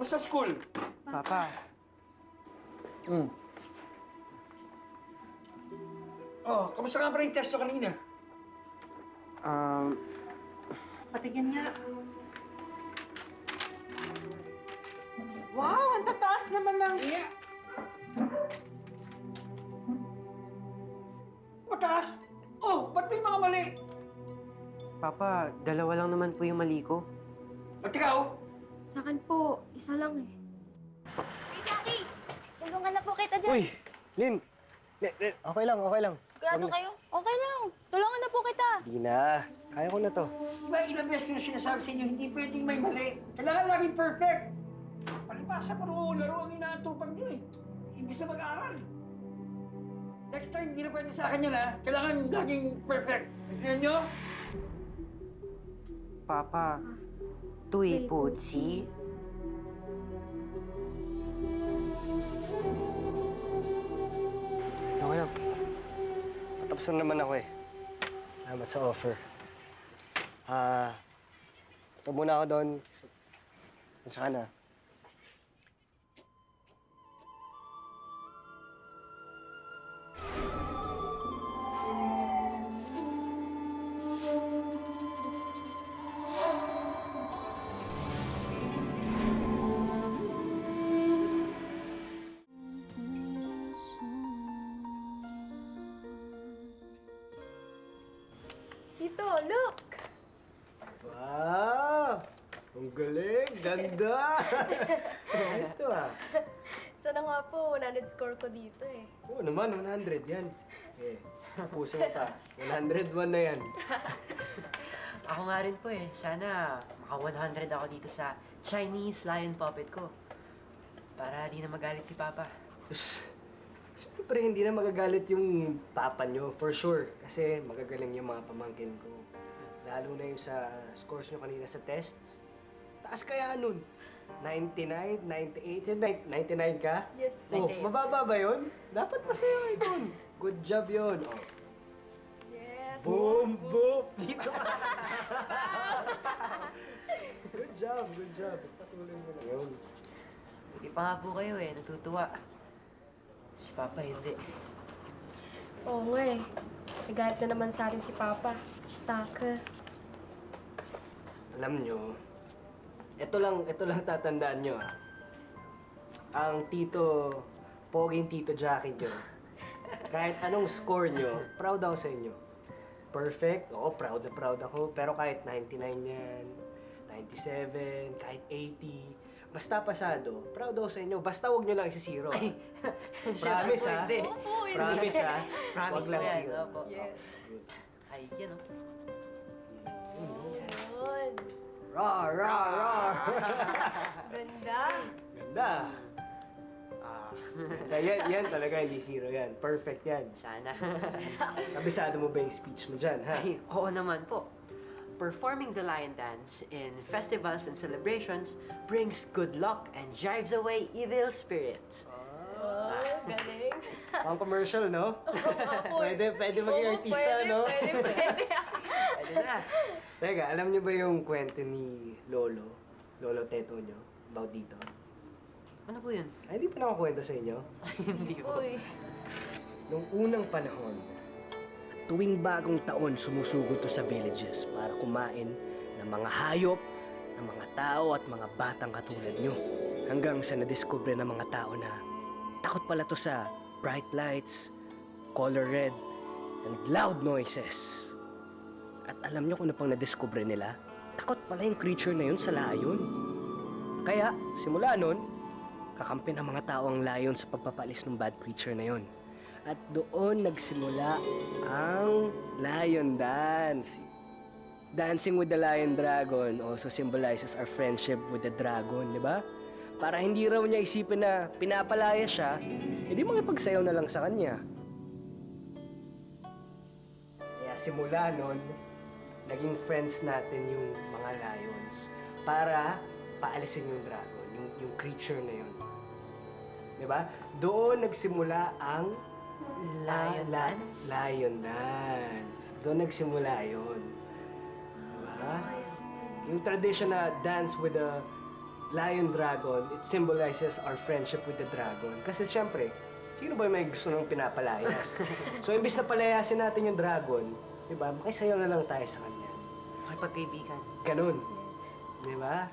Kamusta school? Papa, Oh, kamusta nga pa rin yung test ko kanina? Patingin nga. Wow, ang tataas naman ng... Mataas! Oh, ba't may mga mali? Papa, dalawa lang naman po yung mali ko. At ikaw? Sa akin po, isa lang eh. Hey, Jackie! Tulungan na po kita dyan. Uy, Lin! Okay lang, okay lang. Sigurado kayo? Okay lang. Tulungan na po kita. Di na. Kaya ko na to. Diba, ilang beses ko yung sinasabi sa inyo, hindi pwedeng may mali. Kailangan laging perfect. Palibasa, puro laro ang inaatupag nyo eh. Ibig sa mag-aaral. Next time, hindi na pwede sa akin yan ha. Kailangan laging perfect. Nagkaya nyo? Papa, tuy po chi. Okay lang. Patapos na naman ako eh. Salamat sa offer. Ito muna ako doon. Saan ka na? Tito, look! Wow! Ang galing! Ganda! Ayos to ah. Sana nga po, 100 score ko dito eh. Oo naman, 100 yan. Eh, puso pa. 101 na yan. Ako nga rin po eh. Sana maka 100 ako dito sa Chinese lion puppet ko. Para di na magalit si Papa. Siyempre, hindi na magagalit yung papa nyo, for sure. Kasi magagaling yung mga pamangkin ko. Lalo na yung sa scores nyo kanina sa tests. Taas kaya nun? 99, 98, 99 ka? Yes. Oh, 98. mababa ba yun? Dapat masaya kayo dun. Good job yun. Oh. Yes. Boom! Boom! Dito ka! Good job, good job. Patuloy mo na yun. Hindi pa nga po kayo eh, natutuwa. Si Papa hindi. Oo nga eh. Nagalit na naman sa atin si Papa. Taka. Alam nyo, ito lang tatandaan nyo ah. Ang poging tito Jackie nyo, kahit anong score nyo, proud ako sa inyo. Perfect, oo, proud na proud ako. Pero kahit 99 yan, 97, kahit 80, basta pasado, proud ako sa inyo. Basta huwag nyo lang isi-zero. Ah. Promise po, ah. hindi. Opo, hindi. Promise ah. Promise Huwag po lang yan. zero. Opo. Yes. Ay, yan oh. Yun. Rar, rar, rar. Ganda. Ganda. Yan talaga, hindi zero yan. Perfect yan. Sana. Kabisado mo ba yung speech mo dyan, ha? Ay, oo naman po. Performing the lion dance in festivals and celebrations brings good luck and drives away evil spirits. Oh, galing. Ang commercial, no? Pwede maging Oo, artista, pwede, no? Pwede. Pwede na. Teka, alam niyo ba yung kwento ni Lolo Teto niyo, about dito? Ano po yun? Ay, hindi pa nakakwento sa inyo. Hindi po. Uy. Nung unang panahon, tuwing bagong taon sumusugo to sa villages para kumain ng mga hayop, ng mga tao at mga batang katulad nyo. Hanggang sa nadiskubre ng mga tao na takot pala to sa bright lights, color red, and loud noises. At alam nyo kung ano pang nadiskubre nila? Takot pala yung creature na yun sa layon. Kaya, simula nun, kakampi ng mga tao ang layon sa pagpapalis ng bad creature na yun. At doon nagsimula ang lion dance. Dancing with the lion dragon also symbolizes our friendship with the dragon, di ba? Para hindi raw niya isipin na pinapalaya siya, edi makipagsayaw na lang sa kanya. Kaya simula nun, naging friends natin yung mga lions para paalisin yung dragon, yung creature na yun. Di ba? Doon nagsimula ang Lion dance? Lion dance. Doon nagsimula yun. Diba? Yung tradition na dance with the lion dragon, it symbolizes our friendship with the dragon. Kasi siyempre, sino ba may gusto nang pinapalayas? So, imbis na palayasin natin yung dragon, di ba, makisayaw na lang tayo sa kanya. Makipagkaibigan. Ganun. Di ba?